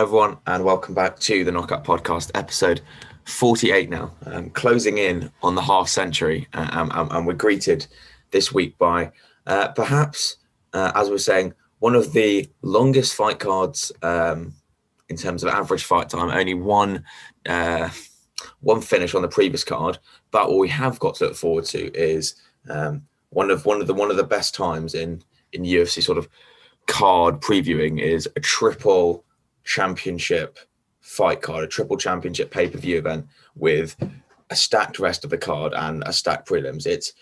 everyone, and welcome back to the Knockout Podcast, episode 48 now, closing in on the half century, and we're greeted this week by perhaps, as we're saying, one of the longest fight cards in terms of average fight time. Only one finish on the previous card, but what we have got to look forward to is one of the best times in UFC sort of card previewing is a triple championship fight card, a triple championship pay-per-view event with a stacked rest of the card and a stacked prelims. It's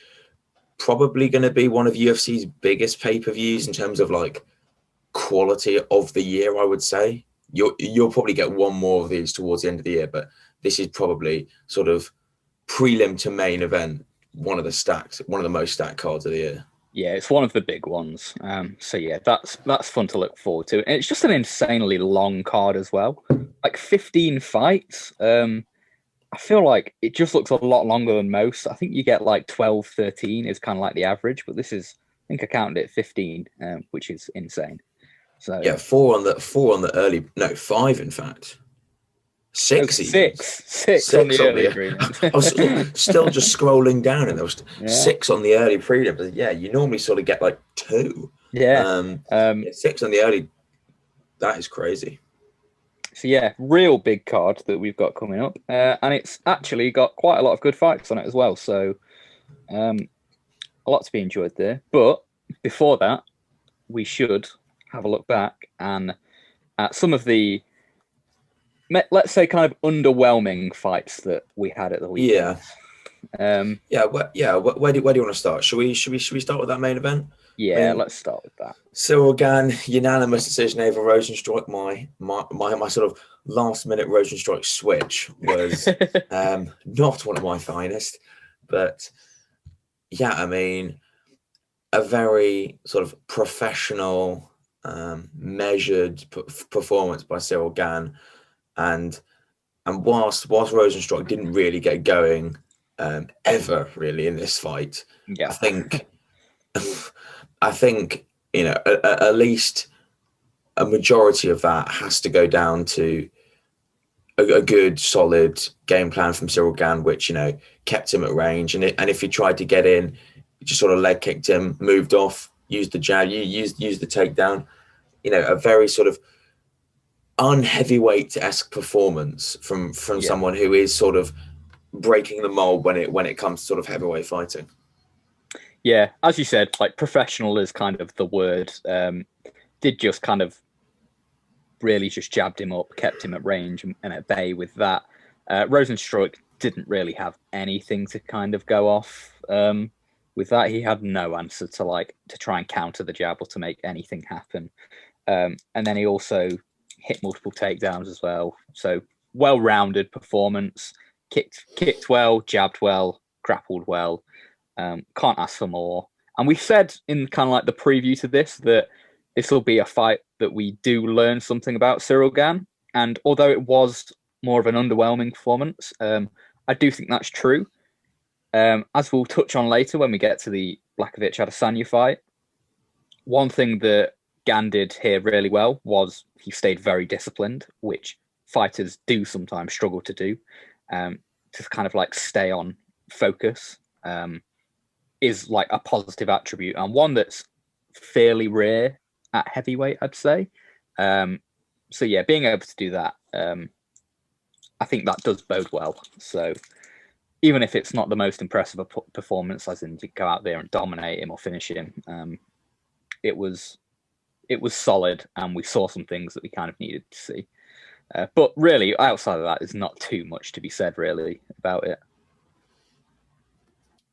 probably going to be one of UFC's biggest pay-per-views in terms of like quality of the year, I would say. You'll probably get one more of these towards the end of the year, but this is probably sort of prelim to main event, one of the most stacked cards of the year. Yeah, it's one of the big ones. So yeah, that's fun to look forward to. And it's just an insanely long card as well. Like 15 fights. I feel like it just looks a lot longer than most. I think you get like 12, 13 is kind of like the average, but this is, I think I counted it 15, which is insane. So yeah, five in fact. Six on the early prelims. I was still just scrolling down, and there was 6 on the early prelims. Yeah, you normally sort of get like 2. Yeah. 6 on the early. That is crazy. So yeah, real big card that we've got coming up, and it's actually got quite a lot of good fights on it as well. So a lot to be enjoyed there. But before that, we should have a look back and at some of the, let's say, kind of underwhelming fights that we had at the weekend. Where do you want to start? Should we start with that main event? Yeah, let's start with that. Ciryl Gane, unanimous decision over Rozenstruik. My sort of last minute Rozenstruik switch was not one of my finest, but yeah, I mean, a very sort of professional, measured performance by Ciryl Gane. And whilst Rozenstruik didn't really get going ever really in this fight, yeah. I think you know at least a majority of that has to go down to a good solid game plan from Ciryl Gane, which kept him at range, and if he tried to get in, just sort of leg kicked him, moved off, used the jab, used the takedown. A very sort of unheavyweight-esque performance from someone who is sort of breaking the mold when it comes to sort of heavyweight fighting. Yeah, as you said, like professional is kind of the word. Did just kind of really just jabbed him up, kept him at range and at bay with that. Rozenstruik didn't really have anything to kind of go off with that. He had no answer to try and counter the jab or to make anything happen. And then he also hit multiple takedowns as well. So well-rounded performance, kicked well, jabbed well, grappled well. Can't ask for more. And we said in kind of like the preview to this that this will be a fight that we do learn something about Ciryl Gane. And although it was more of an underwhelming performance, I do think that's true. As we'll touch on later when we get to the Blachowicz Adesanya fight, one thing that Gane did here really well was he stayed very disciplined, which fighters do sometimes struggle to do. To kind of like stay on focus is like a positive attribute, and one that's fairly rare at heavyweight, I'd say. So yeah, being able to do that, I think that does bode well. So even if it's not the most impressive performance, as in to go out there and dominate him or finish him, it was solid, and we saw some things that we kind of needed to see. But really, outside of that, there's not too much to be said really about it.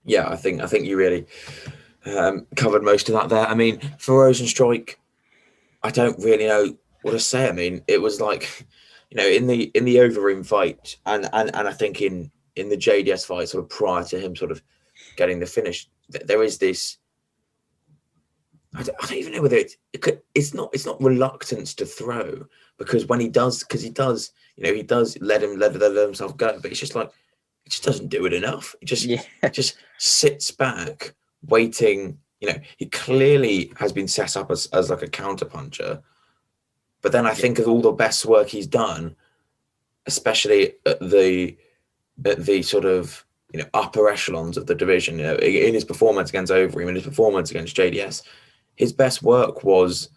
Yeah, I think you really covered most of that there. I mean, for Rozenstruik, I don't really know what to say. I mean, it was like, in the Overeem fight, and I think in the JDS fight, sort of prior to him sort of getting the finish, there is this. I don't even know whether it's not reluctance to throw, because he does let himself go, but it's just like he just doesn't do it enough. He just sits back waiting. He clearly has been set up as like a counter puncher, But then I think of all the best work he's done, especially at the sort of upper echelons of the division. In his performance against Overeem, in his performance against JDS, his best work was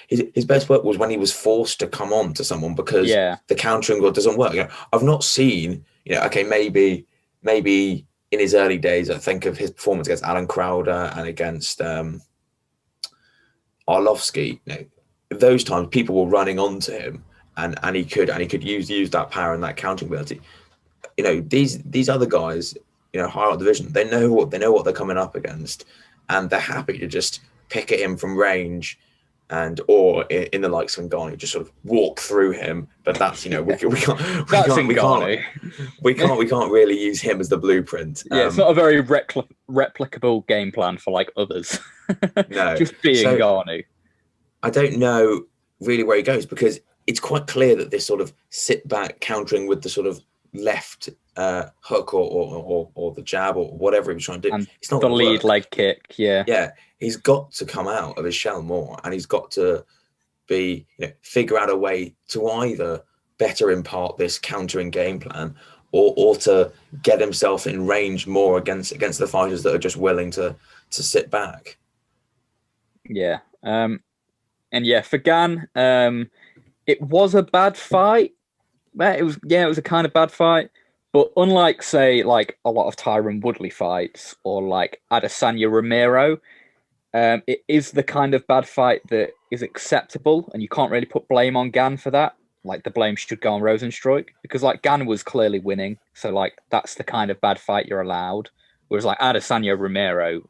his best work was when he was forced to come on to someone because the countering doesn't work. I've not seen okay, maybe in his early days, I think of his performance against Alan Crowder and against Arlovsky. Those times people were running onto him, and he could use that power and that countering ability. These other guys, higher up division, they know what they're coming up against, and they're happy to just pick at him from range, or in the likes of Gane, just sort of walk through him. But that's we can't really use him as the blueprint. Yeah, it's not a very replicable game plan for like others. No, just being Gane. I don't know really where he goes, because it's quite clear that this sort of sit back countering with the sort of left hook or the jab or whatever he was trying to do. And it's not the lead leg kick. Yeah, he's got to come out of his shell more, and he's got to figure out a way to either better impart this countering game plan or to get himself in range more against the fighters that are just willing to sit back. Yeah. And yeah, for Gane, it was a bad fight. It was a kind of bad fight. But unlike, say, like a lot of Tyron Woodley fights or like Adesanya Romero, it is the kind of bad fight that is acceptable, and you can't really put blame on Gane for that. Like, the blame should go on Rozenstruik, because like Gane was clearly winning, so like that's the kind of bad fight you're allowed. Whereas like Adesanya Romero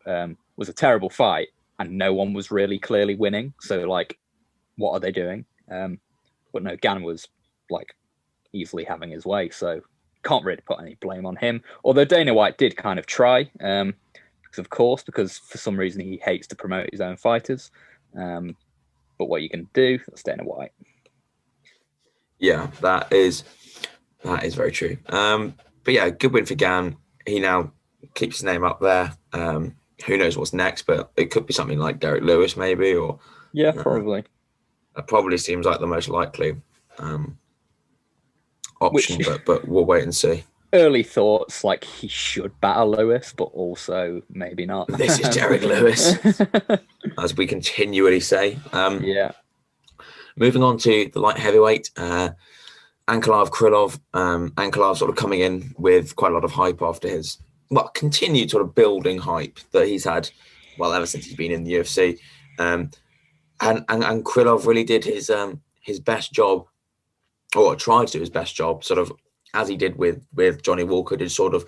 was a terrible fight, and no one was really clearly winning. So like, what are they doing? But no, Gane was like easily having his way, so can't really put any blame on him. Although Dana White did kind of try, because for some reason he hates to promote his own fighters. But what you can do, that's Dana White. Yeah, that is very true. But yeah, good win for Gane. He now keeps his name up there. Who knows what's next, but it could be something like Derek Lewis, maybe, or probably. That probably seems like the most likely option, but we'll wait and see. Early thoughts, like he should battle Lewis, but also maybe not. This is Derek Lewis, as we continually say. Yeah. Moving on to the light heavyweight, Ankalaev Krylov. Ankalaev sort of coming in with quite a lot of hype after his continued sort of building hype that he's had ever since he's been in the UFC. And Krylov really did his best job, or tried to do his best job, sort of as he did with Johnny Walker, did sort of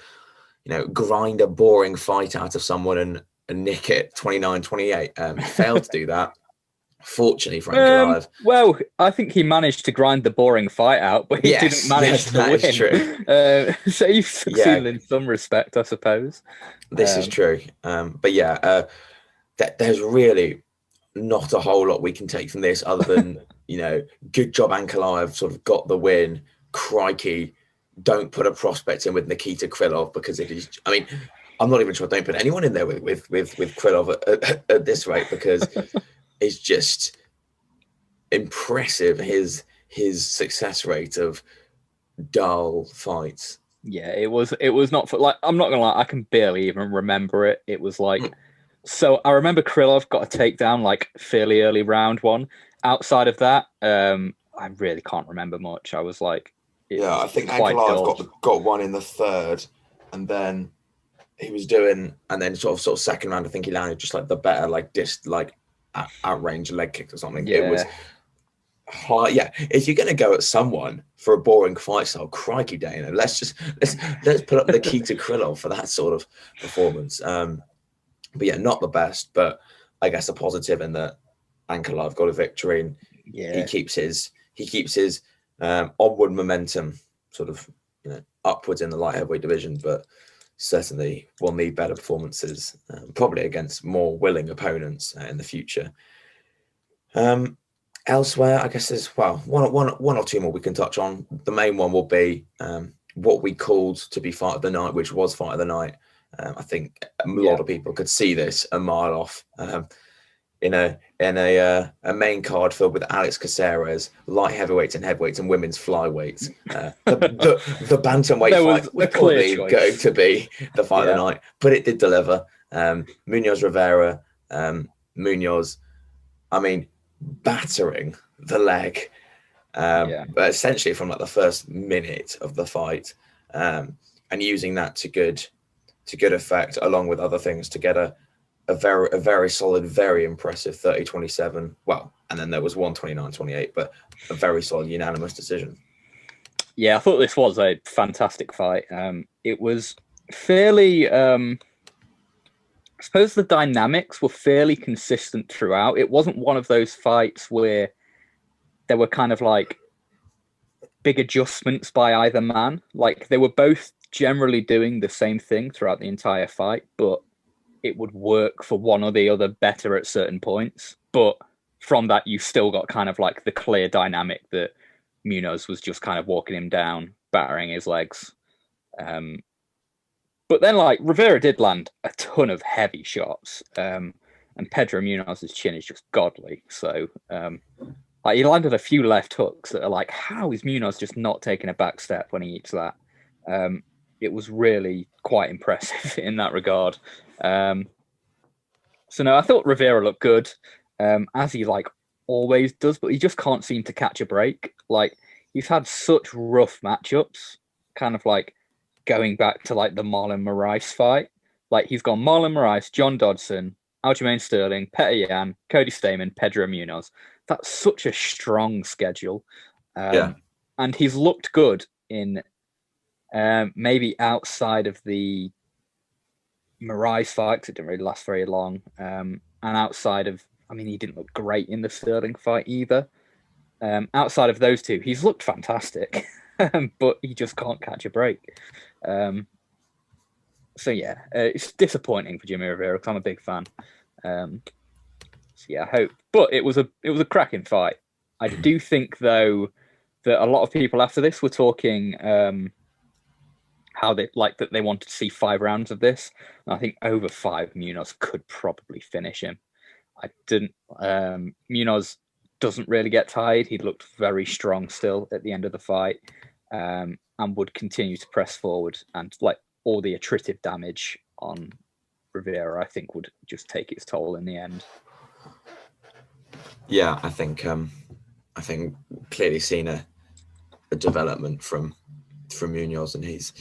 grind a boring fight out of someone and nick it 29-28. He failed to do that, fortunately for Ankalaev. Well, I think he managed to grind the boring fight out, but he didn't manage to win. Is true. So you've succeeded in some respect, I suppose. This is true. But yeah, there's really not a whole lot we can take from this other than, good job, Ankalaev sort of got the win. Crikey, don't put a prospect in with Nikita Krylov, because it is, I mean, I'm not even sure, don't put anyone in there with Krylov at this rate, because it's just impressive, his success rate of dull fights. Yeah, it was not for, like, I'm not gonna lie, I can barely even remember it. It was like, so I remember Krylov got a takedown like fairly early round one. Outside of that, I really can't remember much. I was like, I think Ankalaev got one in the third, and then he was doing, and then sort of second round, I think he landed just like the better outrange leg kick or something. Yeah. It was hard. Yeah, if you're gonna go at someone for a boring fight style, crikey, Dana, let's put up Nikita Krylov for that sort of performance. But yeah, not the best, but I guess a positive in that Ankalaev got a victory, and he keeps his onward momentum sort of upwards in the light heavyweight division, but certainly will need better performances, probably against more willing opponents in the future. Elsewhere, I guess there's one or two more we can touch on. The main one will be what we called to be fight of the night, which was fight of the night. I think a lot of people could see this a mile off. in a main card filled with Alex Caceres, light heavyweights and heavyweights, and women's flyweights. The bantamweight fight was probably going to be the fight of the night, but it did deliver. Munoz Rivera, Munoz, I mean, battering the leg, but essentially from like the first minute of the fight, and using that to good effect, along with other things, to get a very solid, very impressive 30-27. Well, and then there was 129-28, but a very solid unanimous decision. Yeah, I thought this was a fantastic fight. It was fairly, I suppose the dynamics were fairly consistent throughout. It wasn't one of those fights where there were kind of like big adjustments by either man. Like, they were both generally doing the same thing throughout the entire fight, but it would work for one or the other better at certain points. But from that, you still got kind of like the clear dynamic that Munoz was just kind of walking him down, battering his legs. But then, like, Rivera did land a ton of heavy shots, and Pedro Munoz's chin is just godly. So, like, he landed a few left hooks that are like, how is Munoz just not taking a back step when he eats that? It was really quite impressive in that regard. So no, I thought Rivera looked good, as he like always does, but he just can't seem to catch a break. Like, he's had such rough matchups, kind of like going back to like the Marlon Moraes fight. Like, he's gone Marlon Moraes, John Dodson, Aljamain Sterling, Petr Yan, Cody Stamann, Pedro Munoz. That's such a strong schedule. And he's looked good in maybe outside of the Moraes fight, because it didn't really last very long. And outside of, I mean, he didn't look great in the Sterling fight either. Outside of those two, he's looked fantastic, but he just can't catch a break. So yeah, it's disappointing for Jimmy Rivera because I'm a big fan. So yeah, I hope. But it was a cracking fight. I do think though that a lot of people after this were talking how they like that they wanted to see 5 rounds of this. And I think over 5, Munoz could probably finish him. I didn't. Munoz doesn't really get tired. He looked very strong still at the end of the fight, and would continue to press forward. And like all the attritive damage on Rivera, I think would just take its toll in the end. Yeah, I think clearly seen a development from Munoz, and he's,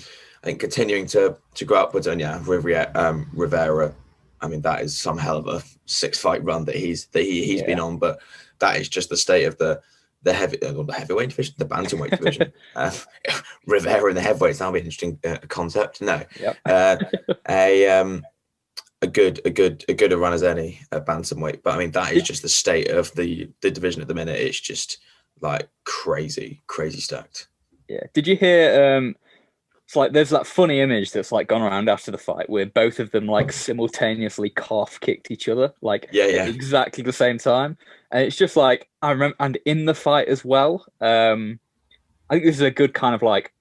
I think, continuing to go upwards. And yeah, Rivera, I mean, that is some hell of a 6-fight run that he's been on. But that is just the state of the heavyweight division, the bantamweight division. Rivera in the heavyweights, that'll be an interesting concept. No, a good run as any at bantamweight. But I mean, that is just the state of the division at the minute. It's just like crazy stacked. Yeah. Did you hear? It's like there's that funny image that's like gone around after the fight where both of them like simultaneously calf kicked each other, like at exactly the same time, and it's just like I remember. And in the fight as well, I think this is a good kind of like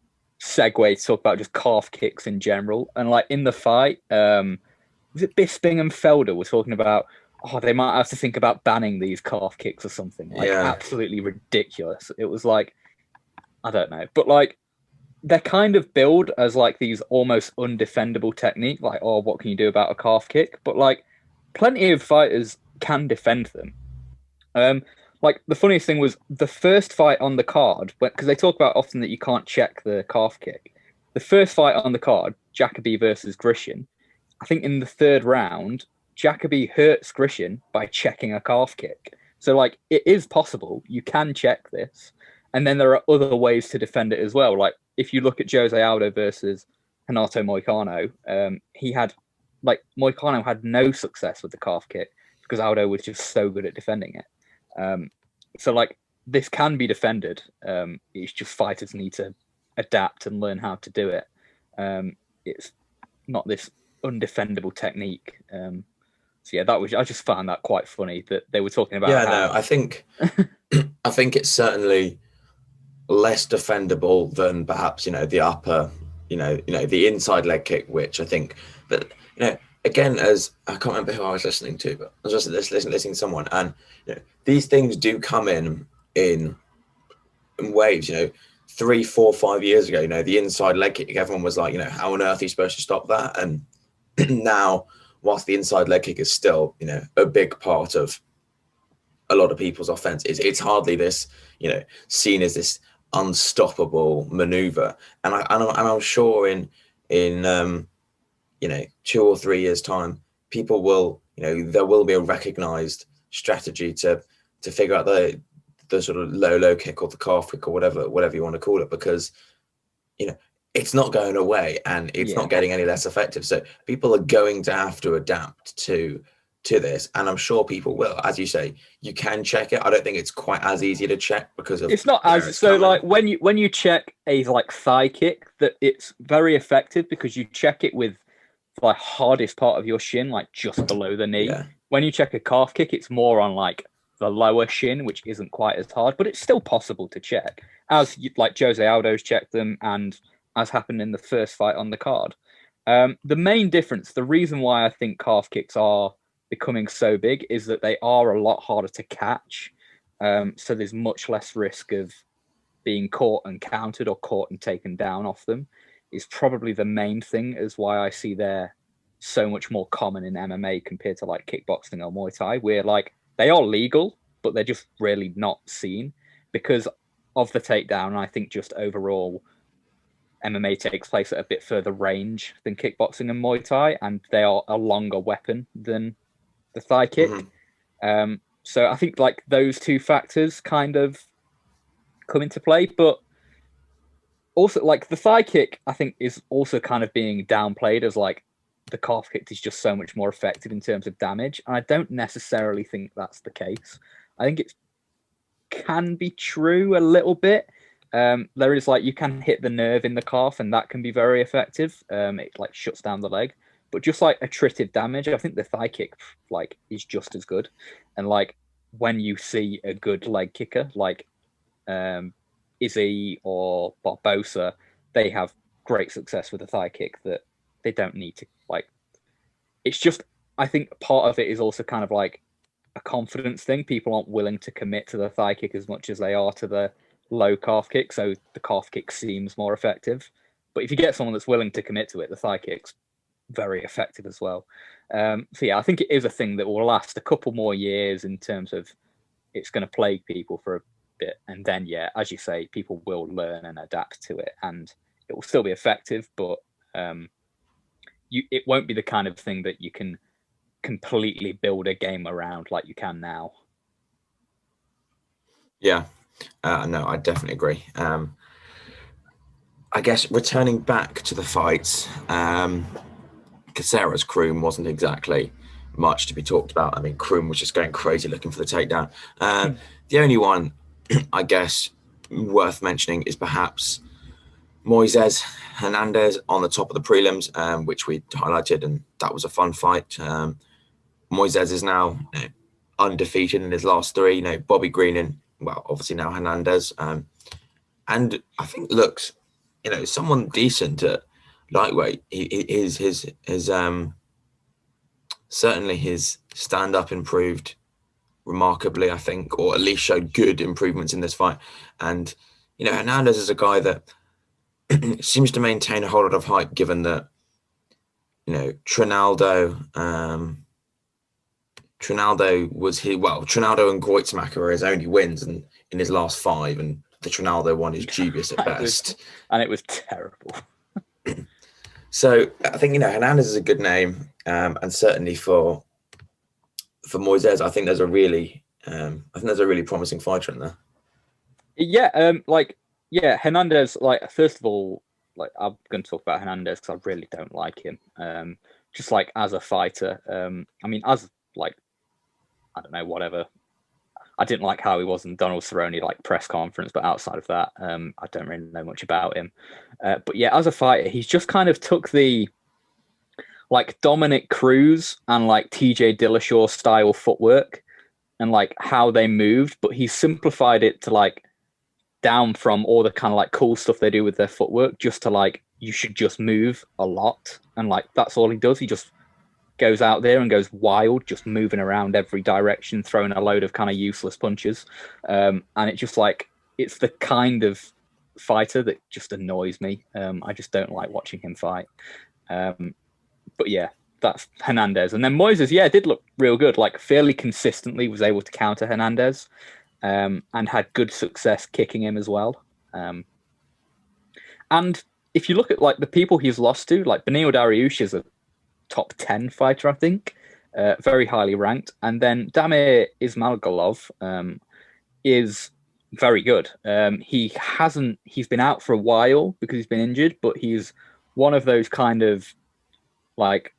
segue to talk about just calf kicks in general. And like in the fight, was it Bisping and Felder were talking about? Oh, they might have to think about banning these calf kicks or something. Like absolutely ridiculous. It was like, I don't know, but like they're kind of billed as like these almost undefendable technique. Like, oh, what can you do about a calf kick? But like, plenty of fighters can defend them. Like the funniest thing was the first fight on the card, because they talk about often that you can't check the calf kick. The first fight on the card, Jacoby versus Grishin. I think in the 3rd round, Jacoby hurts Grishin by checking a calf kick. So like, it is possible. You can check this. And then there are other ways to defend it as well. Like if you look at Jose Aldo versus Henato Moycano, he had like Moycano had no success with the calf kick because Aldo was just so good at defending it. So like this can be defended. It's just fighters need to adapt and learn how to do it. It's not this undefendable technique. So yeah, I just found that quite funny that they were talking about. Yeah, no, I think it's certainly less defendable than perhaps the upper, the inside leg kick, which I think, but again, as I can't remember who I was listening to, but I was just listening to someone, and these things do come in waves. 3, 4, 5 years ago, the inside leg kick, everyone was like, how on earth are you supposed to stop that? And now, whilst the inside leg kick is still, a big part of a lot of people's offense, it's hardly this, seen as this unstoppable maneuver. And I'm sure in 2 or 3 years time, people will, there will be a recognized strategy to figure out the sort of low kick or the calf kick or whatever you want to call it, because it's not going away and it's not getting any less effective. So people are going to have to adapt to this, and I'm sure people will. As you say, you can check it. I don't think it's quite as easy to check because of it's not as so coming. Like when you check a like thigh kick, that it's very effective because you check it with the hardest part of your shin, like just below the knee. Yeah. When you check a calf kick, it's more on like the lower shin, which isn't quite as hard, but it's still possible to check, as like Jose Aldo's checked them, and as happened in the first fight on the card. The main difference, the reason why I think calf kicks are becoming so big, is that they are a lot harder to catch. So there's much less risk of being caught and countered or caught and taken down off them. Is probably the main thing, is why I see they're so much more common in MMA compared to like kickboxing or Muay Thai, where like they are legal, but they're just really not seen because of the takedown. And I think just overall, MMA takes place at a bit further range than kickboxing and Muay Thai, and they are a longer weapon than the thigh kick. Mm-hmm. So I think like those two factors kind of come into play, but also like the thigh kick, I think, is also kind of being downplayed as like the calf kick is just so much more effective in terms of damage. And I don't necessarily think that's the case. I think it can be true a little bit. There is like, you can hit the nerve in the calf and that can be very effective. It like shuts down the leg, but just like attritive damage, I think the thigh kick like is just as good. And like when you see a good leg kicker, like Izzy or Barbosa, they have great success with a thigh kick that they don't need to like. It's just, I think part of it is also kind of like a confidence thing. People aren't willing to commit to the thigh kick as much as they are to the low calf kick, so the calf kick seems more effective. But if you get someone that's willing to commit to it, the thigh kick's very effective as well. So yeah, I think it is a thing that will last a couple more years in terms of it's going to plague people for a bit, and then yeah, as you say, people will learn and adapt to it, and it will still be effective, but it won't be the kind of thing that you can completely build a game around like you can now. Yeah, no, I definitely agree. I guess returning back to the fights, Caceres Kroom wasn't exactly much to be talked about. I mean, Kroom was just going crazy looking for the takedown. The only one, I guess, worth mentioning is perhaps Moises Hernandez on the top of the prelims, which we highlighted, and that was a fun fight. Moises is now undefeated in his last three. Bobby Green and, well, obviously now Hernandez, and I think looks, someone decent at lightweight. His certainly his stand-up improved remarkably, I think, or at least showed good improvements in this fight. And Hernandez is a guy that seems to maintain a whole lot of hype, given that Trinaldo was here. Well, Trinaldo and Kreutzmacher are his only wins in his last 5, and the Trinaldo one is dubious at best. And it was terrible. So I think Hernandez is a good name, and certainly for Moises, I think there's a really promising fighter in there. Yeah, Hernandez. Like, first of all, like I'm going to talk about Hernandez because I really don't like him. Just like as a fighter, I mean, as like, I don't know, whatever. I didn't like how he was in Donald Cerrone like press conference, but outside of that, I don't really know much about him. But yeah, as a fighter, he's just kind of took the like Dominic Cruz and like TJ Dillashaw style footwork and like how they moved, but he simplified it to like down from all the kind of like cool stuff they do with their footwork just to like, you should just move a lot. And like, that's all he does. He just goes out there and goes wild, just moving around every direction, throwing a load of kind of useless punches. And it's just like, it's the kind of fighter that just annoys me. I just don't like watching him fight. But yeah, that's Hernandez. And then Moises, did look real good, like fairly consistently was able to counter Hernandez, and had good success kicking him as well. And if you look at like the people he's lost to, like Beneil Dariush is a top 10 fighter, I think, very highly ranked. And then Damir Ismagulov is very good. He's been out for a while because he's been injured, but he's one of those kind of like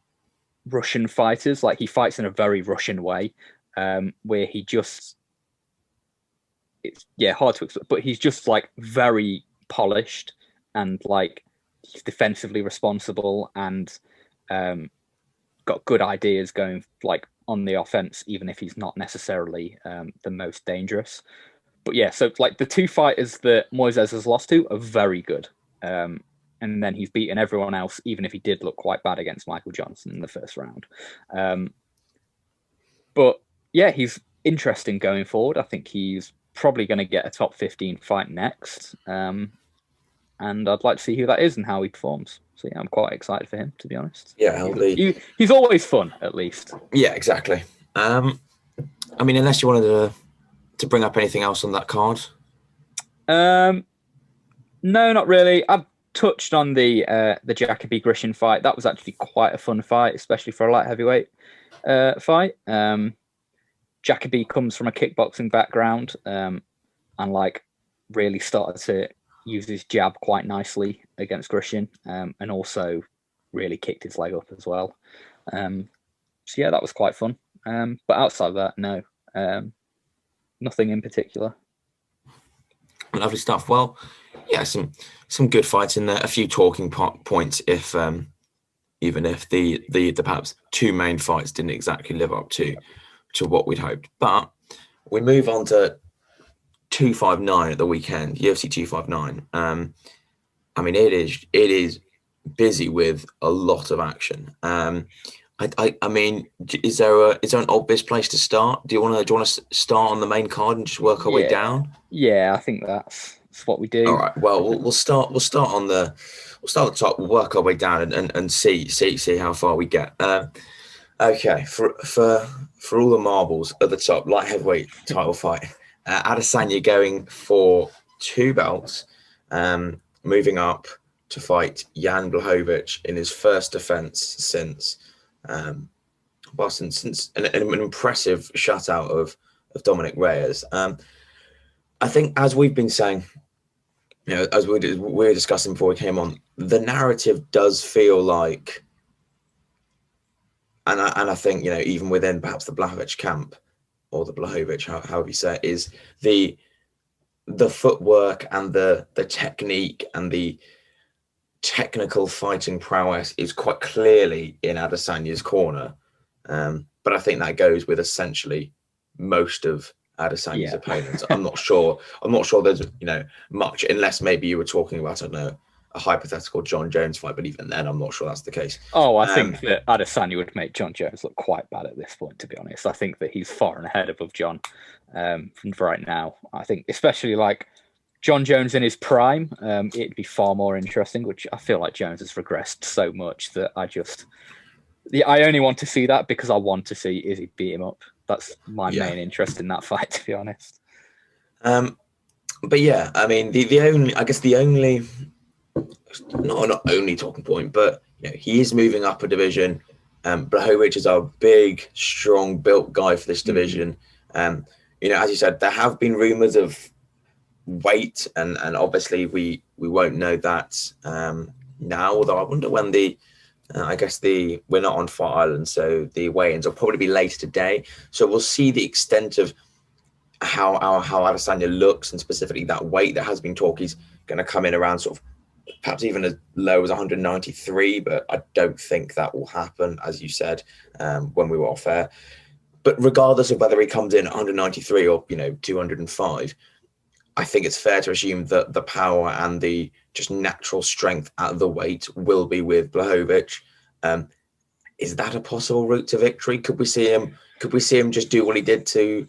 Russian fighters. Like he fights in a very Russian way, where he just, it's hard to explain, but he's just like very polished and like he's defensively responsible and got good ideas going like on the offense, even if he's not necessarily the most dangerous. But yeah, so like the two fighters that Moises has lost to are very good. And then he's beaten everyone else, even if he did look quite bad against Michael Johnson in the first round. But yeah, he's interesting going forward. I think he's probably going to get a top 15 fight next. And I'd like to see who that is and how he performs. So yeah, I'm quite excited for him, to be honest. Yeah, he's always fun, at least. Yeah, exactly. I mean, unless you wanted to bring up anything else on that card. No, not really. I've touched on the Jacoby Grishin fight. That was actually quite a fun fight, especially for a light heavyweight fight. Jacoby comes from a kickboxing background, and like really started to use his jab quite nicely against Grishin, and also really kicked his leg up as well. So yeah, that was quite fun. But outside of that, no, nothing in particular. Lovely stuff. Well, yeah, some good fights in there. A few talking points, if even if the perhaps two main fights didn't exactly live up to what we'd hoped. But we move on to 259 at the weekend, UFC 259. I mean, it is busy with a lot of action. I mean, is there an obvious place to start? Do you want to start on the main card and just work our way down? Yeah, I think that's what we do. All right. Well, we'll start on the top. We'll work our way down and see how far we get. Okay. For all the marbles at the top, light heavyweight title fight. Adesanya going for 2 belts, moving up to fight Jan Blachowicz in his first defense since an impressive shutout of Dominic Reyes. I think, as we've been saying, as we were discussing before we came on, the narrative does feel like, and I think even within perhaps the Blachowicz camp or the Blachowicz, however you say it, is the footwork and the technique and the technical fighting prowess is quite clearly in Adesanya's corner. But I think that goes with essentially most of Adesanya's opponents. I'm not sure there's much, unless maybe you were talking about, I don't know, a hypothetical John Jones fight, but even then I'm not sure that's the case. I think that Adesanya would make John Jones look quite bad at this point, to be honest. I think that he's far and ahead above John from right now. I think especially like John Jones in his prime, it'd be far more interesting, which I feel like Jones has regressed so much that I only want to see that because I want to see Izzy beat him up. That's my main interest in that fight, to be honest. But yeah, I mean, the only not only talking point, but he is moving up a division. Blachowicz is our big, strong, built guy for this division. As you said, there have been rumors of weight, and obviously we won't know that now. Although I wonder when we're not on Fight Island, so the weigh-ins will probably be later today. So we'll see the extent of how Adesanya looks, and specifically that weight. That has been talk he's going to come in around sort of perhaps even as low as 193, but I don't think that will happen, as you said when we were off air. But regardless of whether he comes in at 193 or 205, I think it's fair to assume that the power and the just natural strength at the weight will be with Blachowicz. is that a possible route to victory? Could we see him just do what he did to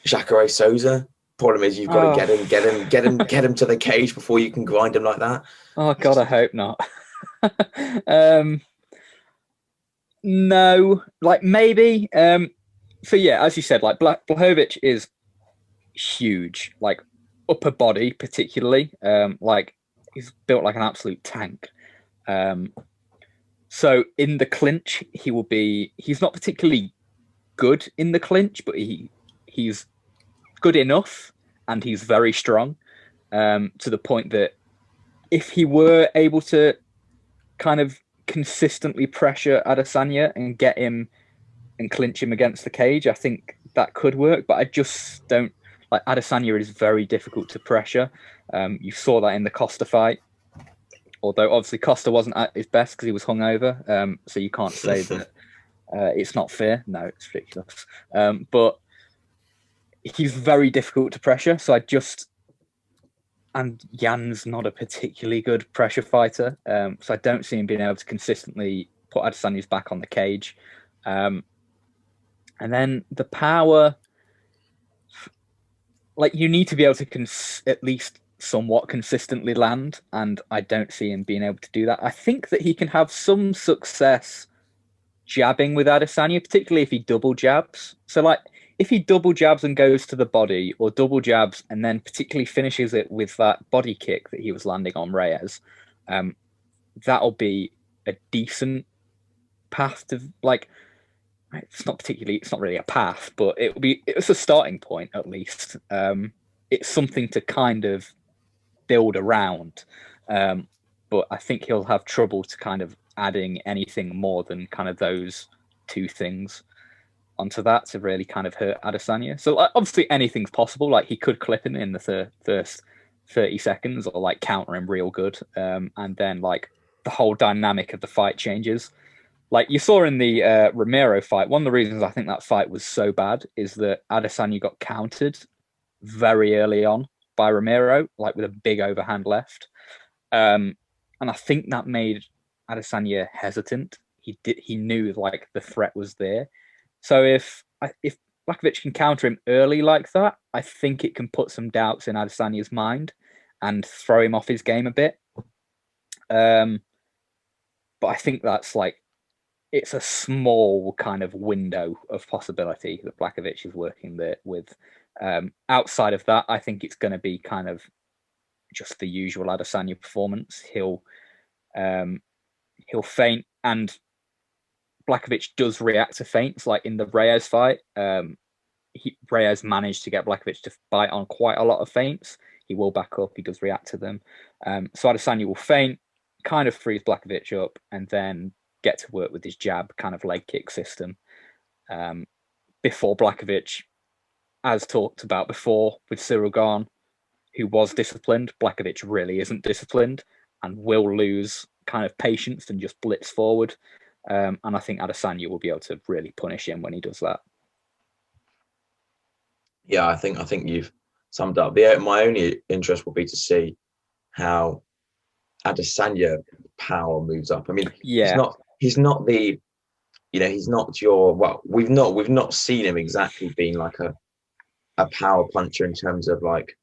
Jacare Souza? Problem is, you've got to get him to the cage before you can grind him like that. Oh God, I hope not. No, like maybe. So yeah, as you said, like Blachowicz is huge, like upper body particularly. Like he's built like an absolute tank. So in the clinch, he's not particularly good in the clinch, but he's good enough, and he's very strong, to the point that if he were able to kind of consistently pressure Adesanya and get him and clinch him against the cage, I think that could work. But I just don't like Adesanya is very difficult to pressure. You saw that in the Costa fight, although obviously Costa wasn't at his best because he was hungover. So you can't say that it's not fair. No, it's ridiculous. But he's very difficult to pressure. So and Jan's not a particularly good pressure fighter. So I don't see him being able to consistently put Adesanya's back on the cage. And then the power, like you need to be able to at least somewhat consistently land. And I don't see him being able to do that. I think that he can have some success jabbing with Adesanya, particularly if he double jabs. So like, if he double jabs and goes to the body, or double jabs and then particularly finishes it with that body kick that he was landing on Reyes, that'll be a decent path to, like, it's not really a path, but it's a starting point at least. It's something to kind of build around. But I think he'll have trouble to kind of adding anything more than kind of those two things onto that to really kind of hurt Adesanya. So obviously anything's possible. Like he could clip him in the first 30 seconds or like counter him real good. And then like the whole dynamic of the fight changes. Like you saw in the Romero fight, one of the reasons I think that fight was so bad is that Adesanya got countered very early on by Romero, like with a big overhand left. And I think that made Adesanya hesitant. He knew like the threat was there. So if Blachowicz can counter him early like that, I think it can put some doubts in Adesanya's mind and throw him off his game a bit. But I think that's like, it's a small kind of window of possibility that Blachowicz is working there with. Outside of that, I think it's going to be kind of just the usual Adesanya performance. He'll feint, and Blachowicz does react to feints, like in the Reyes fight. Reyes managed to get Blachowicz to bite on quite a lot of feints. He will back up. He does react to them. So Adesanya will feint, kind of frees Blachowicz up, and then get to work with his jab, kind of leg kick system. Before Blachowicz, as talked about before with Cyril Gane, who was disciplined, Blachowicz really isn't disciplined and will lose kind of patience and just blitz forward. And I think Adesanya will be able to really punish him when he does that. Yeah, I think you've summed up. My only interest will be to see how Adesanya power moves up. I mean, yeah, he's not the, he's not your, well, we've not seen him exactly being like a power puncher in terms of like,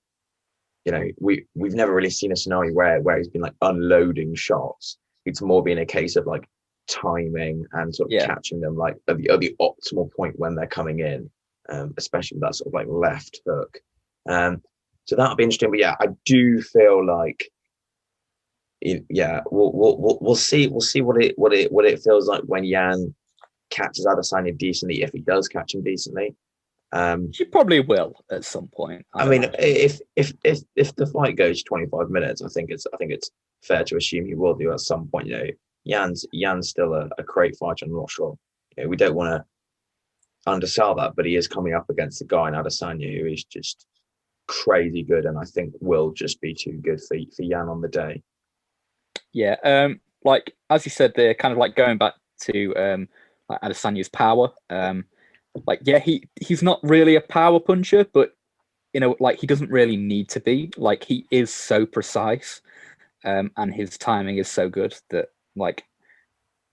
we've never really seen a scenario where he's been like unloading shots. It's more been a case of like timing and sort of catching them like at the optimal point when they're coming in, especially with that sort of like left hook. So that'll be interesting. But yeah, I do feel like, we'll see what it feels like when Jan catches Adesanya decently, if he does catch him decently. He probably will at some point. I mean, if the fight goes 25 minutes, I think it's fair to assume he will do at some point. Jan's still a great fighter. I'm not sure. We don't want to undersell that, but he is coming up against a guy in Adesanya who is just crazy good, and I think will just be too good for Jan on the day. Yeah, like as you said, they're kind of like going back to like Adesanya's power. Like, yeah, he's not really a power puncher, but like he doesn't really need to be. Like he is so precise, and his timing is so good that like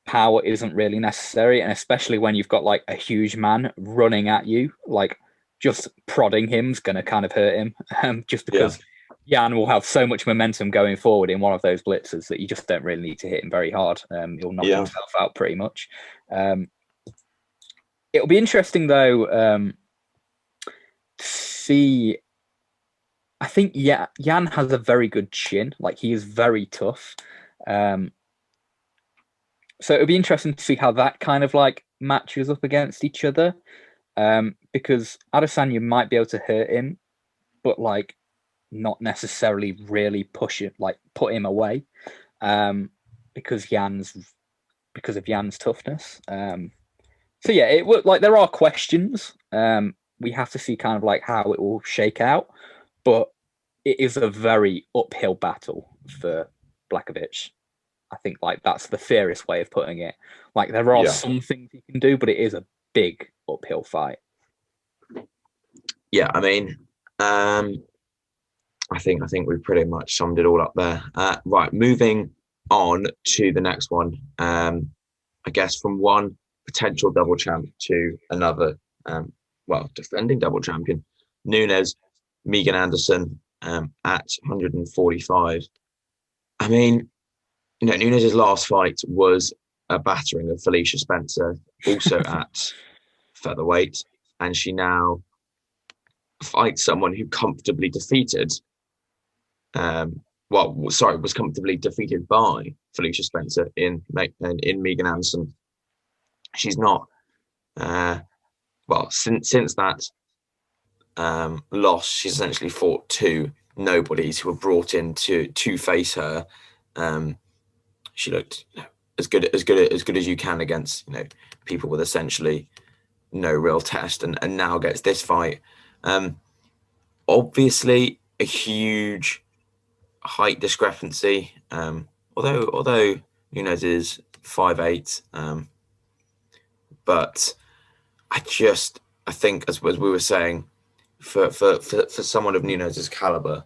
power isn't really necessary, and especially when you've got like a huge man running at you, like just prodding him's going to kind of hurt him, just because Jan will have so much momentum going forward in one of those blitzes that you just don't really need to hit him very hard. He'll knock himself out pretty much. It'll be interesting though to see. I think Jan has a very good chin. Like, he is very tough. So it'll be interesting to see how that kind of like matches up against each other. Because Adesanya might be able to hurt him, but like not necessarily really put him away. Because of Jan's toughness. So yeah, it would like there are questions. We have to see kind of like how it will shake out, but it is a very uphill battle for Blachowicz. I think like that's the fairest way of putting it. Like, there are some things he can do, but it is a big uphill fight. Yeah, I mean, I think we've pretty much summed it all up there. Right, moving on to the next one. I guess from one potential double champ to another, defending double champion, Nunes, Megan Anderson, at 145. I mean, Nunes' last fight was a battering of Felicia Spencer, also at featherweight, and she now fights someone who comfortably defeated. Was comfortably defeated by Felicia Spencer in Megan Anderson. She's not. Since that loss, she's essentially fought two nobodies who were brought in to face her. She looked as good as you can against people with essentially no real test, and now gets this fight. Obviously, a huge height discrepancy. Although Nunes is 5'8", but I think as we were saying, for someone of Nunes' caliber,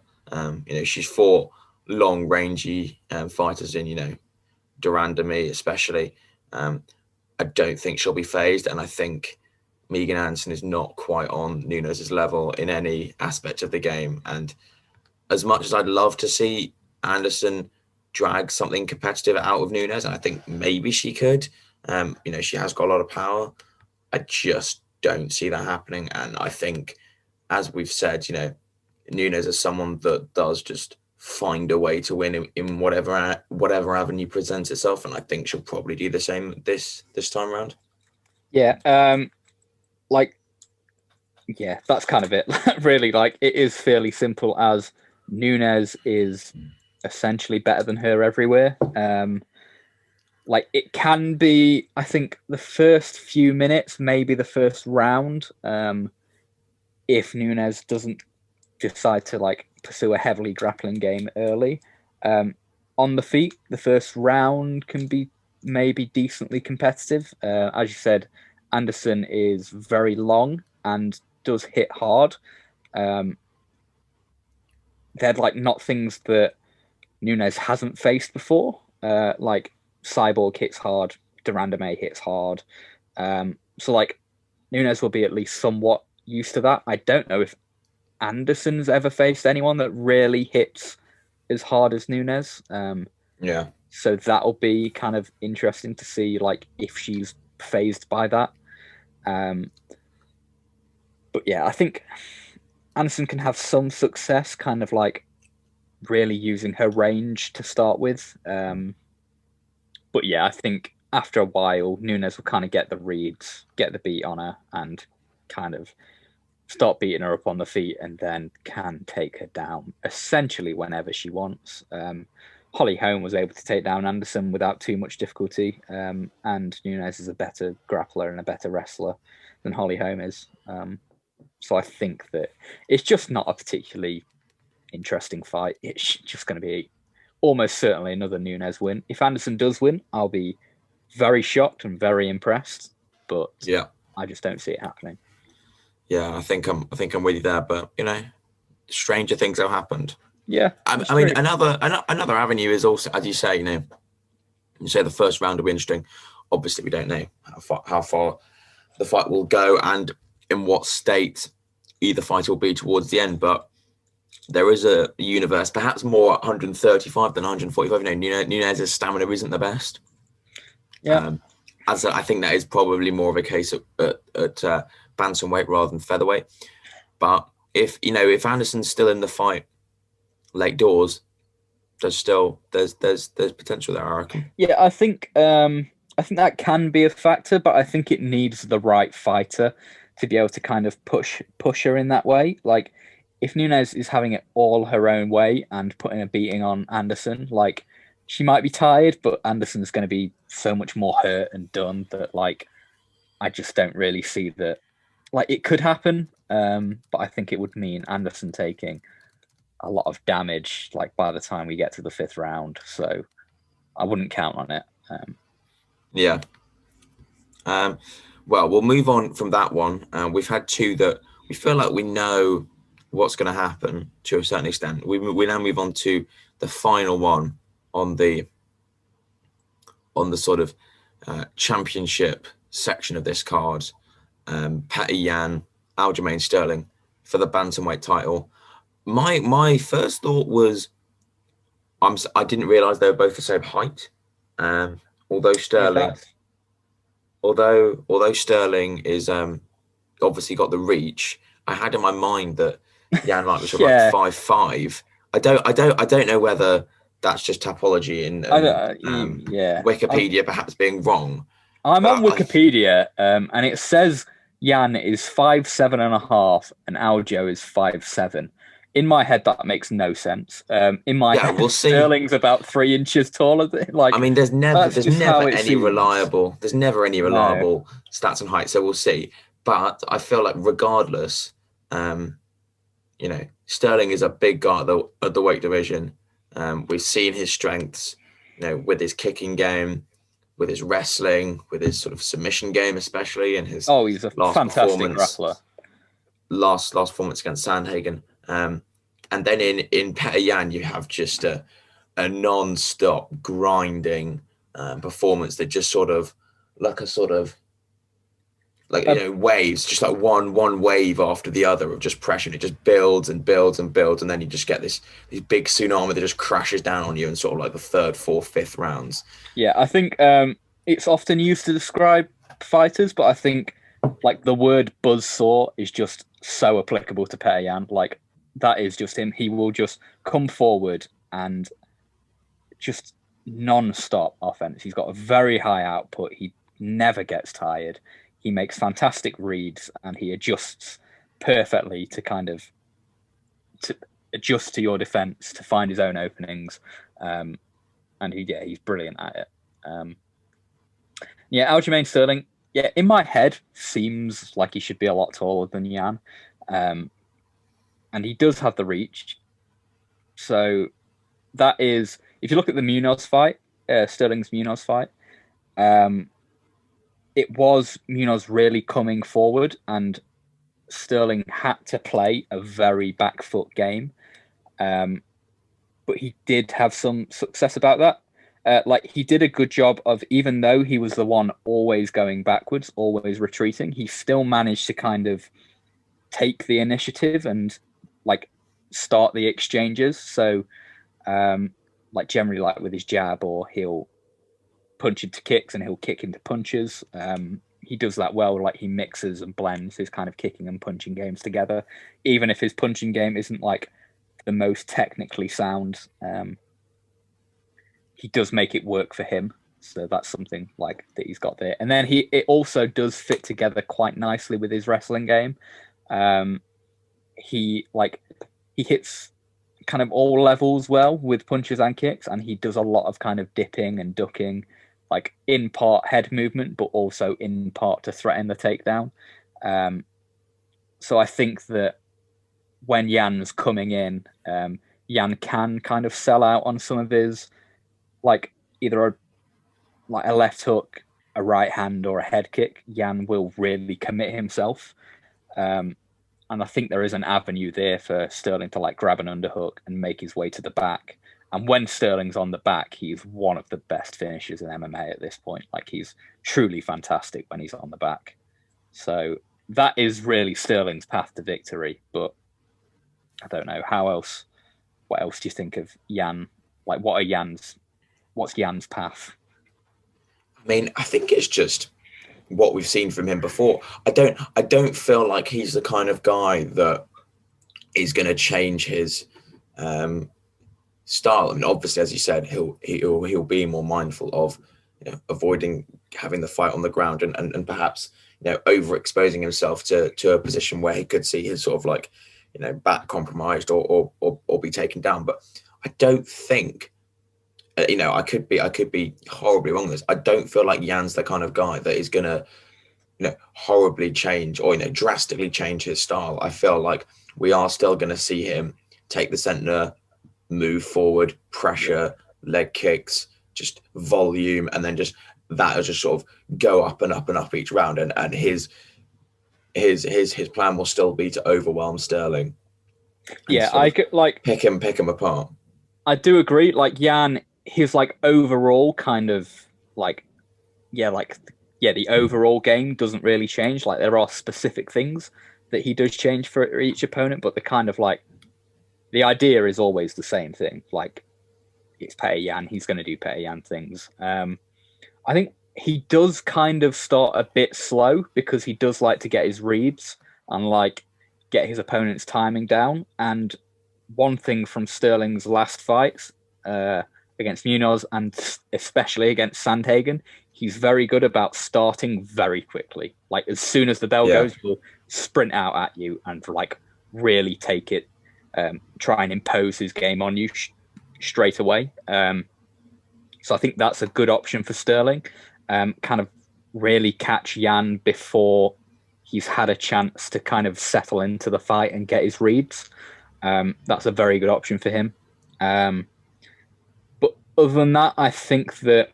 she's fought long, rangy fighters in Durandamy especially. I don't think she'll be phased, and I think Megan Anderson is not quite on Nunes' level in any aspect of the game. And as much as I'd love to see Anderson drag something competitive out of Nunes, and I think maybe she could, she has got a lot of power. I just don't see that happening. And I think, as we've said, Nunes is someone that does just find a way to win in whatever avenue presents itself, and I think she'll probably do the same this time around. Yeah, that's kind of it. Really, like, it is fairly simple, as Nunes is essentially better than her everywhere. Like, it can be, I think, the first few minutes, maybe the first round, if Nunes doesn't decide to like pursue a heavily grappling game early. On the feet, the first round can be maybe decently competitive. As you said, Anderson is very long and does hit hard. They're like not things that Nunes hasn't faced before. Like, Cyborg hits hard, Durandamy hits hard. So like, Nunes will be at least somewhat used to that. I don't know if Anderson's ever faced anyone that really hits as hard as Nunes. So that'll be kind of interesting to see, like, if she's phased by that. But yeah, I think Anderson can have some success kind of like really using her range to start with. But yeah, I think after a while, Nunes will kind of get the reads, get the beat on her, and kind of start beating her up on the feet, and then can take her down essentially whenever she wants. Holly Holm was able to take down Anderson without too much difficulty, and Nunes is a better grappler and a better wrestler than Holly Holm is. So I think that it's just not a particularly interesting fight. It's just going to be almost certainly another Nunes win. If Anderson does win, I'll be very shocked and very impressed, but I just don't see it happening. Yeah, I think I'm with you there, but stranger things have happened. Yeah, I mean, another avenue is also, as you say, You say the first round will be interesting. Obviously, we don't know how far the fight will go and in what state either fight will be towards the end. But there is a universe, perhaps more 135 than 145. Nunez's stamina isn't the best. Yeah. I think that is probably more of a case at bantamweight rather than featherweight. But if Anderson's still in the fight late doors, there's potential there, I reckon. Yeah, I think that can be a factor, but I think it needs the right fighter to be able to kind of push her in that way. Like, if Nunes is having it all her own way and putting a beating on Anderson, like, she might be tired, but Anderson's going to be so much more hurt and done that, like, I just don't really see that. Like, it could happen, but I think it would mean Anderson taking a lot of damage, like, by the time we get to the 5th round. So I wouldn't count on it. Yeah. Well, we'll move on from that one. We've had two that we feel like we know what's going to happen to a certain extent. We now move on to the final one on the sort of championship section of this card. Petr Yan, Aljamain Sterling for the bantamweight title. My first thought was I didn't realize they were both the same height. Although Sterling is obviously got the reach, I had in my mind that Yan might be sort of like 5'5". I don't know whether that's just topology and Wikipedia perhaps being wrong. I'm on Wikipedia, and it says Yan is 5'7.5" and Aljo is 5'7". In my head, that makes no sense. In my head, we'll see. Sterling's about 3 inches taller. Like, I mean, there's never any reliable stats on height, so we'll see. But I feel like regardless, Sterling is a big guy at the weight division. We've seen his strengths, with his kicking game, with his wrestling, with his sort of submission game, especially in his he's a fantastic wrestler. Last performance against Sandhagen. And then in Petr Yan, you have just a non-stop grinding performance that just waves, just like one wave after the other of just pressure. It just builds and builds and builds, and then you just get this big tsunami that just crashes down on you in sort of like the 3rd, 4th, 5th rounds. Yeah, I think it's often used to describe fighters, but I think like the word buzzsaw is just so applicable to Petr Yan. Like, that is just him. He will just come forward and just non-stop offense. He's got a very high output. He never gets tired. He makes fantastic reads, and he adjusts perfectly to adjust to your defense, to find his own openings. And he's brilliant at it. Aljamain Sterling, in my head, seems like he should be a lot taller than Yan. And he does have the reach. So that is, if you look at the Munoz fight, Sterling's Munoz fight, it was Munoz really coming forward, and Sterling had to play a very back foot game. But he did have some success about that. He did a good job of, even though he was the one always going backwards, always retreating, he still managed to kind of take the initiative and start the exchanges. So generally with his jab, or he'll punch into kicks and he'll kick into punches. He does that well. He mixes and blends his kind of kicking and punching games together, even if his punching game isn't the most technically sound. He does make it work for him. So that's something that he's got there. And then it also does fit together quite nicely with his wrestling game. He hits kind of all levels well with punches and kicks, and he does a lot of kind of dipping and ducking, in part head movement, but also in part to threaten the takedown. So I think that when Yan's coming in, Yan can kind of sell out on some of his, either a left hook, a right hand, or a head kick. Yan will really commit himself. And I think there is an avenue there for Sterling to grab an underhook and make his way to the back And when Sterling's on the back, he's one of the best finishers in MMA at this point. Like, he's truly fantastic when he's on the back. So that is really Sterling's path to victory. But I don't know what else do you think of Jan? Like, what's Jan's path? I mean, I think it's just what we've seen from him before. I don't feel like he's the kind of guy that is going to change his style. I mean, obviously, as you said, he'll be more mindful of avoiding having the fight on the ground and perhaps overexposing himself to a position where he could see his sort of like back compromised or be taken down. But I don't think. I could be horribly wrong. This I don't feel like Jan's the kind of guy that is gonna, horribly change or drastically change his style. I feel like we are still gonna see him take the center, move forward, pressure, leg kicks, just volume, and then just that'll just sort of go up and up and up each round. And his plan will still be to overwhelm Sterling. Yeah, I could like pick him apart. I do agree. Like Jan, his like overall kind of like the overall game doesn't really change. Like there are specific things that he does change for each opponent, but the kind of like the idea is always the same thing. Like it's Petr Yan, he's going to do Petr Yan things. I think he does kind of start a bit slow because he does like to get his reads and like get his opponent's timing down. And one thing from Sterling's last fights against Munoz and especially against Sandhagen, he's very good about starting very quickly. Like as soon as the bell goes, he'll sprint out at you and like really take it, try and impose his game on you straight away. So I think that's a good option for Sterling. Kind of really catch Jan before he's had a chance to kind of settle into the fight and get his reads. That's a very good option for him. But other than that, I think that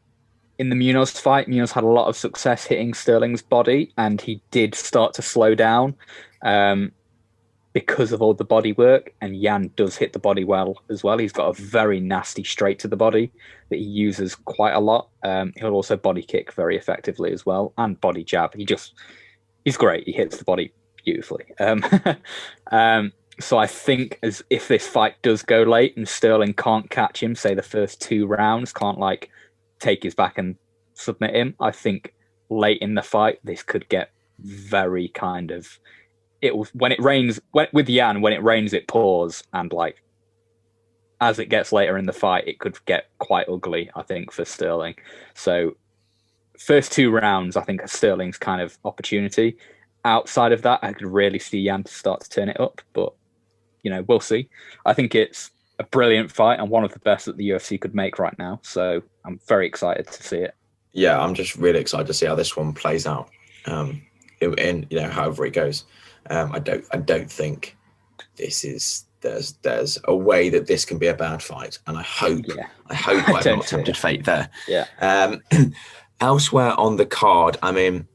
in the Munoz fight, Munoz had a lot of success hitting Sterling's body, and he did start to slow down because of all the body work. And Jan does hit the body well as well. He's got a very nasty straight to the body that he uses quite a lot. He'll also body kick very effectively as well, and body jab. He's great. He hits the body beautifully. So I think as if this fight does go late and Sterling can't catch him, say the first 2 rounds, can't like take his back and submit him, I think late in the fight this could get very kind of when it rains with Jan, when it rains it pours, and like as it gets later in the fight it could get quite ugly, I think, for Sterling. So first 2 rounds I think are Sterling's kind of opportunity. Outside of that I could really see Jan to start to turn it up, but we'll see. I think it's a brilliant fight and one of the best that the UFC could make right now. So I'm very excited to see it. Yeah, I'm just really excited to see how this one plays out. However it goes. I don't think there's a way that this can be a bad fight, and I hope I've not tempted fate there. Yeah. Elsewhere on the card, I mean,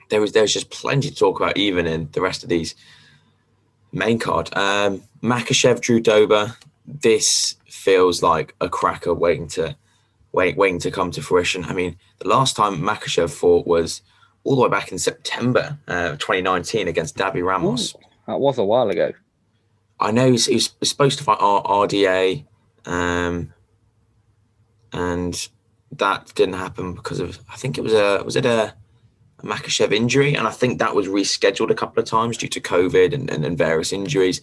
there's just plenty to talk about, even in the rest of these main card. Makhachev, Drew Dober. This feels like a cracker waiting to come to fruition. I mean, the last time Makhachev fought was all the way back in September 2019 against Dabi Ramos. Ooh, that was a while ago. I know he's supposed to fight RDA, and that didn't happen because of, I think it was a Makhachev injury, and I think that was rescheduled a couple of times due to COVID and various injuries.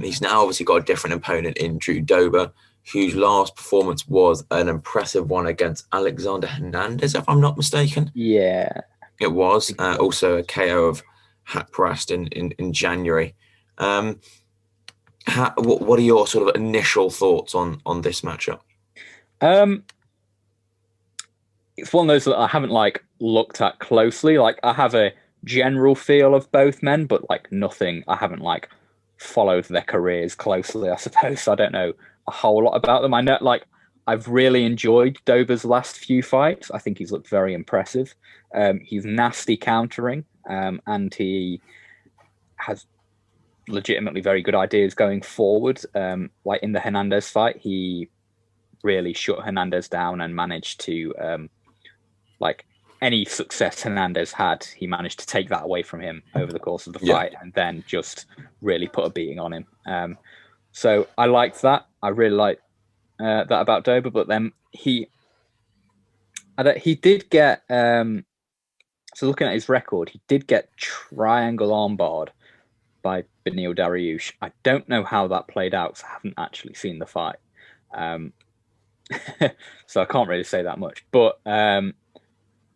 He's now obviously got a different opponent in Drew Dober, whose last performance was an impressive one against Alexander Hernandez, if I'm not mistaken. Yeah. It was. Also a KO of Haqparast in January. What are your sort of initial thoughts on this matchup? It's one of those that I haven't like looked at closely. Like I have a general feel of both men, but like nothing. I haven't like followed their careers closely, I suppose. So I don't know a whole lot about them. I know like I've really enjoyed Dober's last few fights. I think he's looked very impressive. He's nasty countering, and he has legitimately very good ideas going forward. Like in the Hernandez fight, he really shut Hernandez down and managed to like any success Hernandez had, he managed to take that away from him over the course of the fight, and then just really put a beating on him. So I liked that. I really liked that about Dober. But then he did get. So looking at his record, he did get triangle armbarred by Beneil Dariush. I don't know how that played out, because I haven't actually seen the fight. So I can't really say that much. But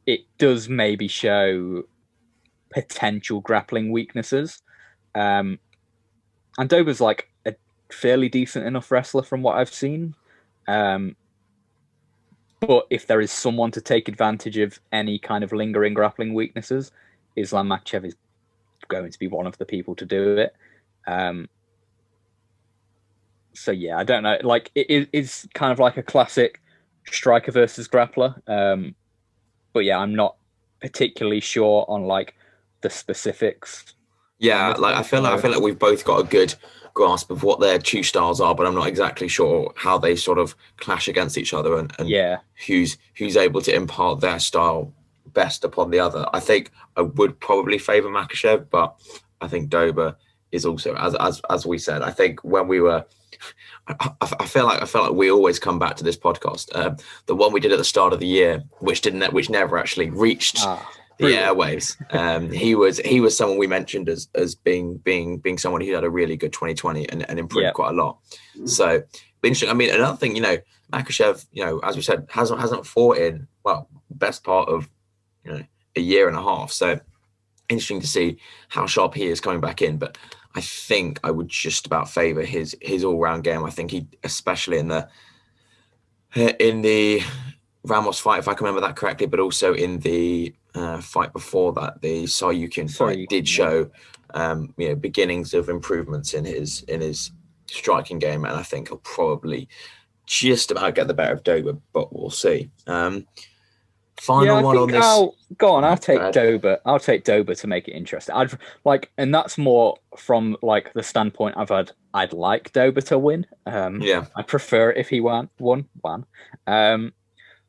it does maybe show potential grappling weaknesses. And Dober's like a fairly decent enough wrestler from what I've seen. But if there is someone to take advantage of any kind of lingering grappling weaknesses, Islam Makhachev is going to be one of the people to do it. So yeah, I don't know. Like it is kind of like a classic striker versus grappler. But yeah, I'm not particularly sure on like the specifics. Yeah, like I feel like we've both got a good grasp of what their two styles are, but I'm not exactly sure how they sort of clash against each other, and yeah, who's able to impart their style best upon the other. I think I would probably favour Makhachev, but I think Dober is also, as we said, I think when we were, I feel like we always come back to this podcast, the one we did at the start of the year, which never actually reached the airwaves. He was someone we mentioned as being someone who had a really good 2020 and improved quite a lot. So interesting. I mean, another thing, Makhachev, as we said, hasn't fought in best part of a year and a half. So interesting to see how sharp he is coming back in. But I think I would just about favour his all-round game. I think he, especially in the Ramos fight, if I can remember that correctly, but also in the fight before that, the Saryukin fight, did show beginnings of improvements in his striking game, and I think he'll probably just about get the better of Dober, but we'll see. Final one on this. I'll take Dober. I'll take Dober to make it interesting. And that's more from like the standpoint I'd like Dober to win. I prefer it if he won.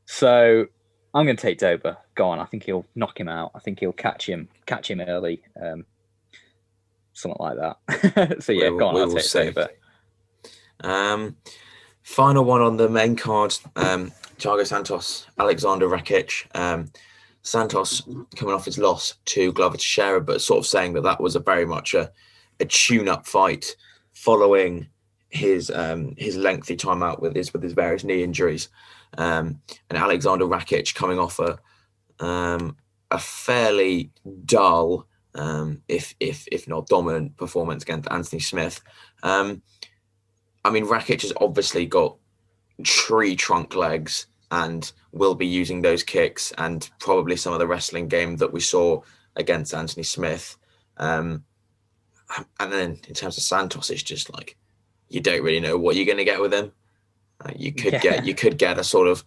So I'm going to take Dober. Go on. I think he'll knock him out. I think he'll catch him early. Something like that. So yeah, go on. I'll take Dober. Final one on the main card. Thiago Santos, Alexander Rakic. Santos coming off his loss to Glover Teixeira, but sort of saying that was a very much a tune-up fight following his lengthy time out with his various knee injuries. And Alexander Rakic coming off a fairly dull, if not dominant performance against Anthony Smith. I mean, Rakic has obviously got tree trunk legs and will be using those kicks and probably some of the wrestling game that we saw against Anthony Smith. And then in terms of Santos, it's just like you don't really know what you're going to get with him. You could get a sort of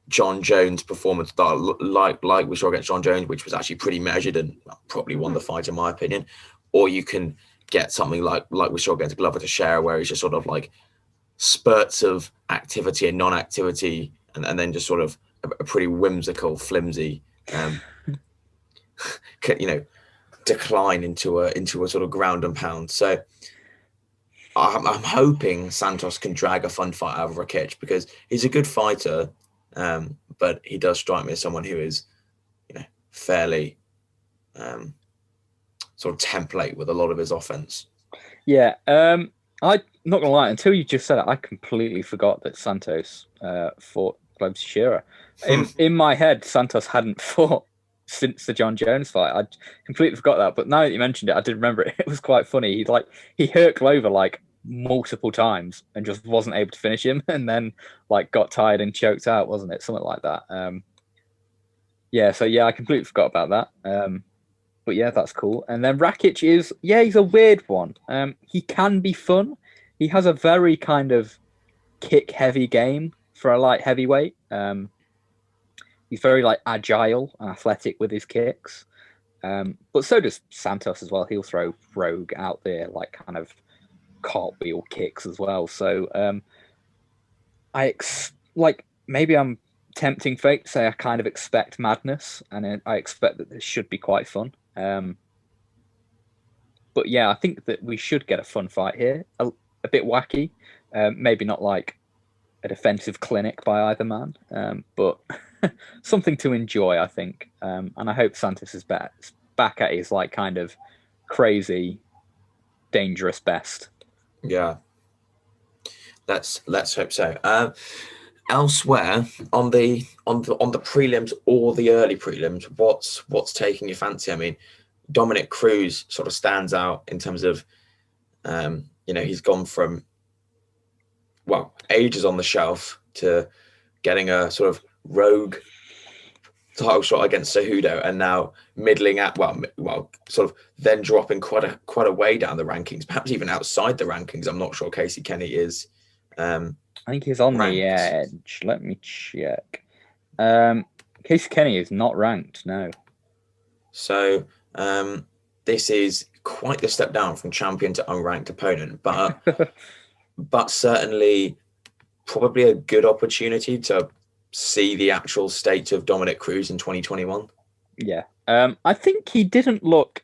John Jones performance like we saw against John Jones, which was actually pretty measured and probably won the fight in my opinion. Or you can get something like we saw against Glover Teixeira, where he's just sort of like spurts of activity and non-activity, and then just sort of a pretty whimsical, flimsy, decline into a sort of ground and pound. So I'm hoping Santos can drag a fun fight out of Rakic, because he's a good fighter, but he does strike me as someone who is, fairly sort of template with a lot of his offense. Yeah, I'm not gonna lie. Until you just said it, I completely forgot that Santos fought Glover Teixeira. In my head, Santos hadn't fought since the John Jones fight. I completely forgot that. But now that you mentioned it, I did remember it. It was quite funny. He hurt Glover like multiple times and just wasn't able to finish him, and then like got tired and choked out, wasn't it? Something like that. So I completely forgot about that. But yeah, that's cool. And then Rakic he's a weird one. He can be fun. He has a very kind of kick-heavy game for a light heavyweight. He's very like agile and athletic with his kicks. But so does Santos as well. He'll throw Rogue out there, like kind of cartwheel kicks as well. So like maybe I'm tempting fate to say I kind of expect madness, and I expect that this should be quite fun. But yeah, I think that we should get a fun fight here, a bit wacky, maybe not like a defensive clinic by either man, but something to enjoy, I think. And I hope Santos is back at his like kind of crazy, dangerous best. Yeah, let's hope so. Elsewhere on the prelims or the early prelims, what's taking your fancy? I mean, Dominic Cruz sort of stands out in terms of, he's gone from ages on the shelf to getting a sort of rogue title shot against Cejudo, and now middling at sort of then dropping quite a way down the rankings, perhaps even outside the rankings. I'm not sure Casey Kenny is. I think he's on ranked. The edge. Let me check. Casey Kenny is not ranked, no. So this is quite the step down from champion to unranked opponent, but certainly probably a good opportunity to see the actual state of Dominic Cruz in 2021. Yeah. I think he didn't look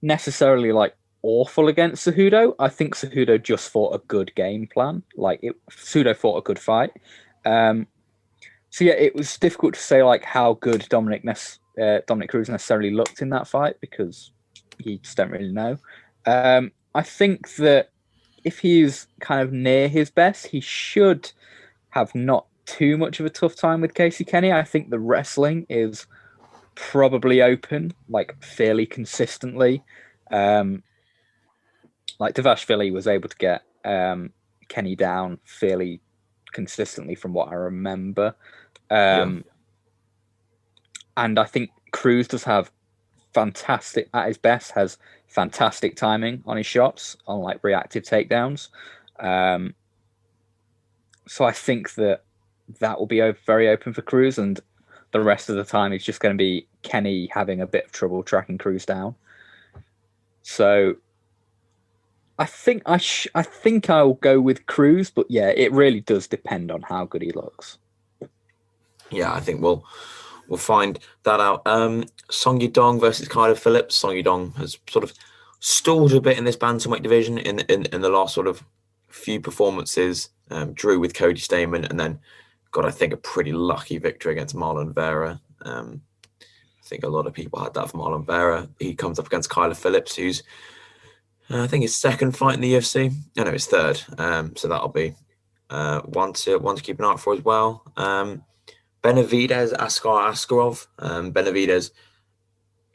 necessarily like awful against Cejudo. I think Cejudo just fought a good game plan. Cejudo fought a good fight. So yeah, it was difficult to say like how good Dominic Cruz necessarily looked in that fight because you just don't really know. I think that if he's kind of near his best, he should have not too much of a tough time with Casey Kenny. I think the wrestling is probably open, like fairly consistently. Like Dvalishvili was able to get Kenny down fairly consistently from what I remember. And I think Cruz does have fantastic, at his best, has fantastic timing on his shots, on like reactive takedowns. So I think that will be very open for Cruz, and the rest of the time it's just going to be Kenny having a bit of trouble tracking Cruz down. So I think I'll go with Cruz, but yeah, it really does depend on how good he looks. Yeah, I think we'll find that out. Song Yudong versus Kylie Phillips. Song Yudong has sort of stalled a bit in this bantamweight division in the last sort of few performances. Drew with Cody Stamann, and then got, I think, a pretty lucky victory against Marlon Vera. I think a lot of people had that for Marlon Vera. He comes up against Kylie Phillips, who's I think his second fight in the UFC. No, his third. So that'll be one to keep an eye out for as well. Benavidez, Askar Askarov. Benavidez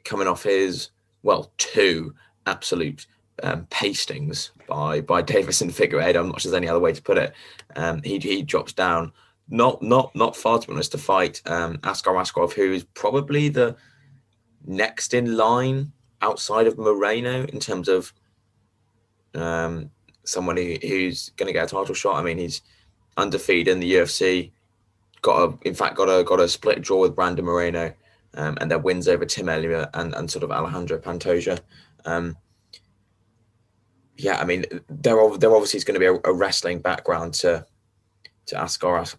coming off his two absolute pastings by Davison Figueiredo. I'm not sure there's any other way to put it. He drops down not far, to be honest, to fight Askar Askarov, who is probably the next in line outside of Moreno in terms of someone who's going to get a title shot. I mean, he's undefeated in the UFC. Got a split draw with Brandon Moreno, and their wins over Tim Elliott and sort of Alejandro Pantoja. I mean, there obviously is going to be a wrestling background to Askarov,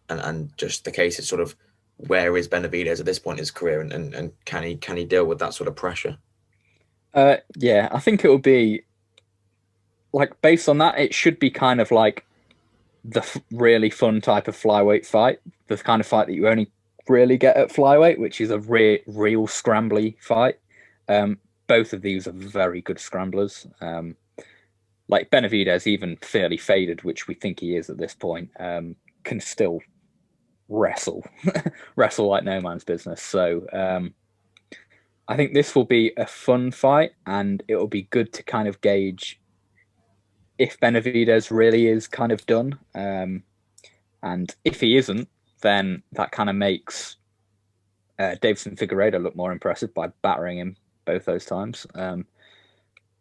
and just the case is sort of where is Benavidez at this point in his career, and can he deal with that sort of pressure? Yeah, I think it will be like, based on that, it should be kind of like the really fun type of flyweight fight, the kind of fight that you only really get at flyweight, which is a real scrambly fight. Both of these are very good scramblers. Like Benavidez, even fairly faded, which we think he is at this point, can still wrestle like no man's business. So I think this will be a fun fight, and it will be good to kind of gauge if Benavidez really is kind of done. And if he isn't, then that kind of makes Davison Figueiredo look more impressive by battering him both those times.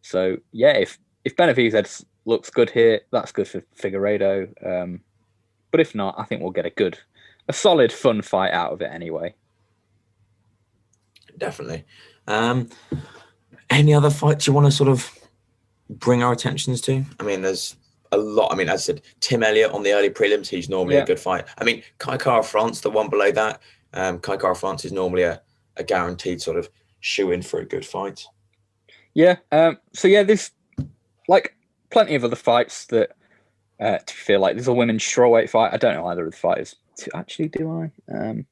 So yeah, if Benavidez looks good here, that's good for Figueiredo. But if not, I think we'll get a solid, fun fight out of it anyway. Definitely. Any other fights you want to sort of bring our attentions to? I mean, there's a lot. I mean, as I said, Tim Elliott on the early prelims, he's normally a good fight. I mean, Kai Kara France, the one below that, Kai Kara France is normally a guaranteed sort of shoe-in for a good fight. Yeah. So yeah, there's like plenty of other fights that to feel like there's a women's strawweight fight. I don't know either of the fighters. Actually, do I?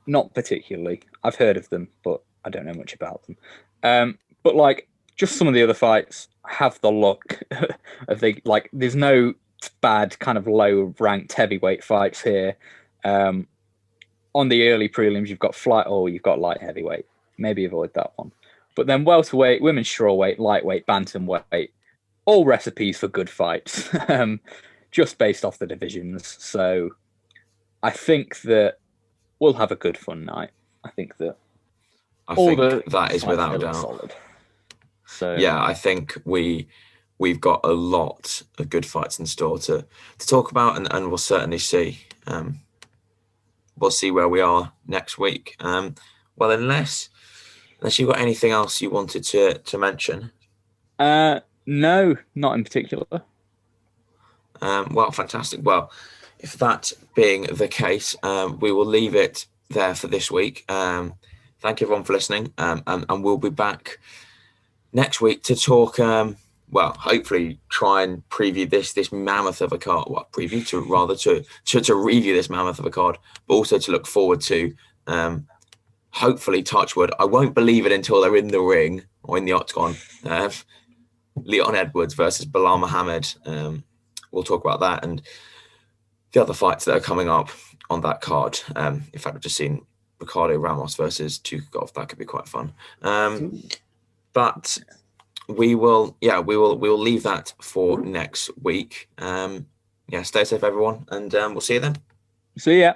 Not particularly. I've heard of them, but I don't know much about them. But like just some of the other fights have the look of there's no bad kind of low ranked heavyweight fights here. On the early prelims, you've got you've got light heavyweight. Maybe avoid that one. But then welterweight, women's strawweight, lightweight, bantamweight, all recipes for good fights, just based off the divisions. So I think that we'll have a good fun night. I think that is without a doubt solid. So yeah, I think we've got a lot of good fights in store to talk about, and we'll certainly see. We'll see where we are next week. Well, unless you've got anything else you wanted to mention. No, not in particular. Well, fantastic. Well, if that being the case, we will leave it there for this week. Thank you everyone for listening, and we'll be back next week to talk. Well, hopefully try and preview this mammoth of a card. Well, to review this mammoth of a card, but also to look forward to. Hopefully, touchwood. I won't believe it until they're in the ring or in the octagon. Leon Edwards versus Bilal Muhammad. We'll talk about that and the other fights that are coming up on that card. In fact, I've just seen Ricardo Ramos versus Tukagov. That could be quite fun. But we will leave that for next week. Stay safe, everyone, and we'll see you then. See ya.